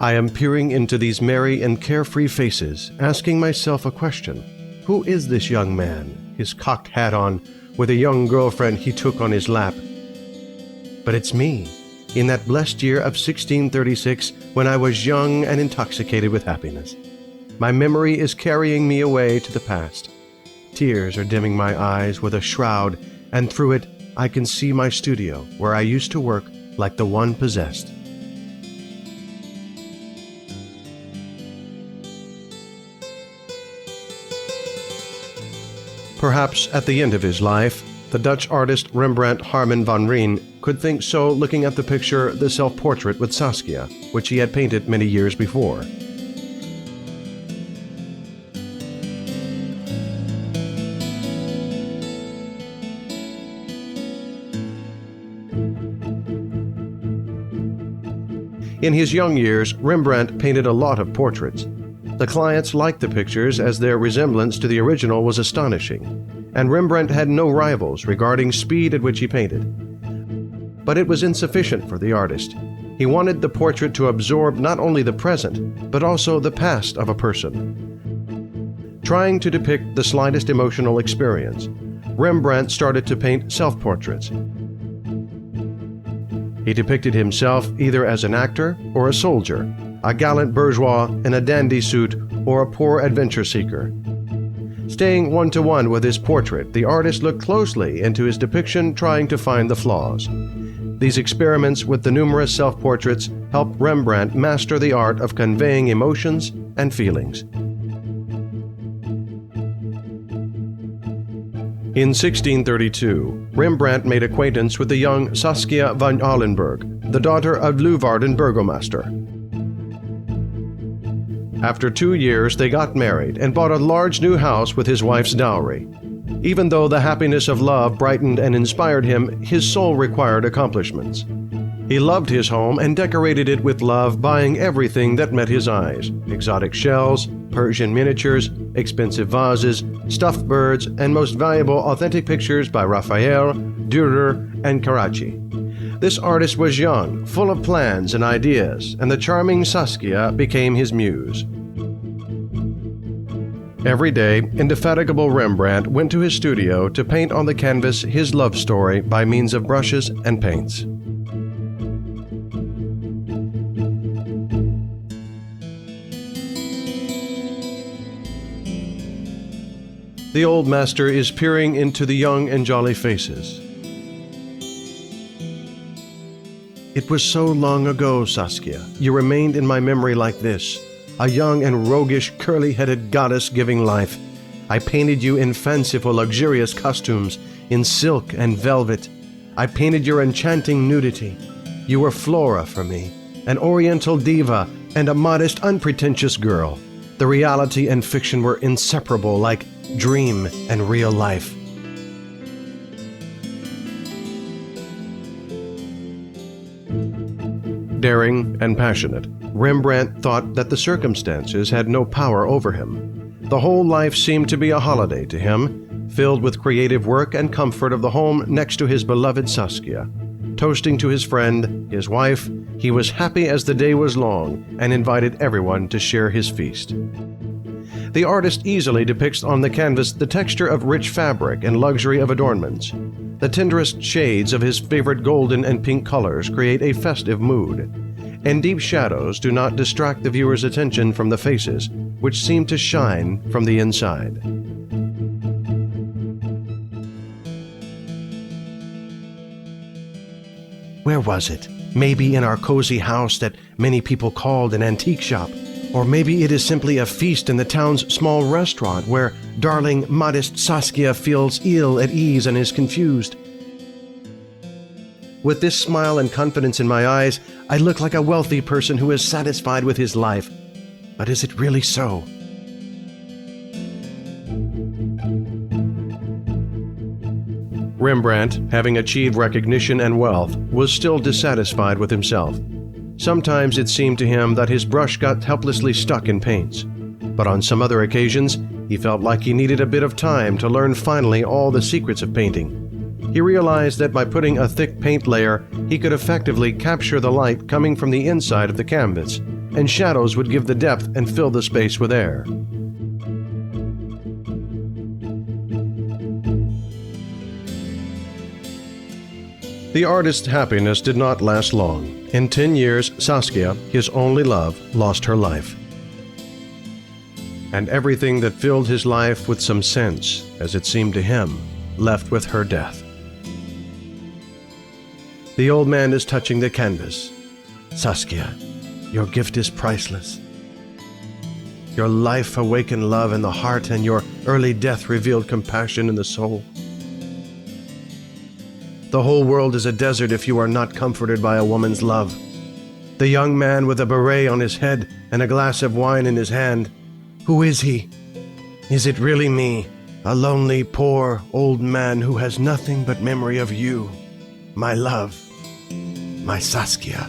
I am peering into these merry and carefree faces, asking myself a question. Who is this young man, his cocked hat on, with a young girlfriend he took on his lap? But it's me, in that blessed year of 1636, when I was young and intoxicated with happiness. My memory is carrying me away to the past. Tears are dimming my eyes with a shroud, and through it I can see my studio, where I used to work like the one possessed. Perhaps at the end of his life, the Dutch artist Rembrandt Harmensz van Rijn could think so looking at the picture The Self-Portrait with Saskia, which he had painted many years before. In his young years, Rembrandt painted a lot of portraits. The clients liked the pictures as their resemblance to the original was astonishing, and Rembrandt had no rivals regarding speed at which he painted. But it was insufficient for the artist. He wanted the portrait to absorb not only the present, but also the past of a person. Trying to depict the slightest emotional experience, Rembrandt started to paint self-portraits. He depicted himself either as an actor or a soldier, a gallant bourgeois in a dandy suit, or a poor adventure seeker. Staying one-to-one with his portrait, the artist looked closely into his depiction, trying to find the flaws. These experiments with the numerous self-portraits helped Rembrandt master the art of conveying emotions and feelings. In 1632, Rembrandt made acquaintance with the young Saskia van Arlenburg, the daughter of Leeuwarden burgomaster. After 2 years, they got married and bought a large new house with his wife's dowry. Even though the happiness of love brightened and inspired him, his soul required accomplishments. He loved his home and decorated it with love, buying everything that met his eyes: exotic shells, Persian miniatures, expensive vases, stuffed birds, and most valuable authentic pictures by Raphael, Dürer, and Carracci. This artist was young, full of plans and ideas, and the charming Saskia became his muse. Every day, indefatigable Rembrandt went to his studio to paint on the canvas his love story by means of brushes and paints. The old master is peering into the young and jolly faces. It was so long ago, Saskia. You remained in my memory like this, a young and roguish, curly-headed goddess giving life. I painted you in fanciful, luxurious costumes, in silk and velvet. I painted your enchanting nudity. You were Flora for me, an oriental diva and a modest, unpretentious girl. The reality and fiction were inseparable, like dream and real life. Daring and passionate, Rembrandt thought that the circumstances had no power over him. The whole life seemed to be a holiday to him, filled with creative work and comfort of the home next to his beloved Saskia. Toasting to his friend, his wife, he was happy as the day was long and invited everyone to share his feast. The artist easily depicts on the canvas the texture of rich fabric and luxury of adornments. The tenderest shades of his favorite golden and pink colors create a festive mood, and deep shadows do not distract the viewer's attention from the faces, which seem to shine from the inside. Where was it? Maybe in our cozy house that many people called an antique shop. Or maybe it is simply a feast in the town's small restaurant where darling, modest Saskia feels ill at ease and is confused. With this smile and confidence in my eyes, I look like a wealthy person who is satisfied with his life. But is it really so? Rembrandt, having achieved recognition and wealth, was still dissatisfied with himself. Sometimes it seemed to him that his brush got helplessly stuck in paints, but on some other occasions he felt like he needed a bit of time to learn finally all the secrets of painting. He realized that by putting a thick paint layer, he could effectively capture the light coming from the inside of the canvas, and shadows would give the depth and fill the space with air. The artist's happiness did not last long. In 10 years, Saskia, his only love, lost her life. And everything that filled his life with some sense, as it seemed to him, left with her death. The old man is touching the canvas. Saskia, your gift is priceless. Your life awakened love in the heart, and your early death revealed compassion in the soul. The whole world is a desert if you are not comforted by a woman's love. The young man with a beret on his head and a glass of wine in his hand. Who is he? Is it really me, a lonely, poor, old man who has nothing but memory of you, my love, my Saskia?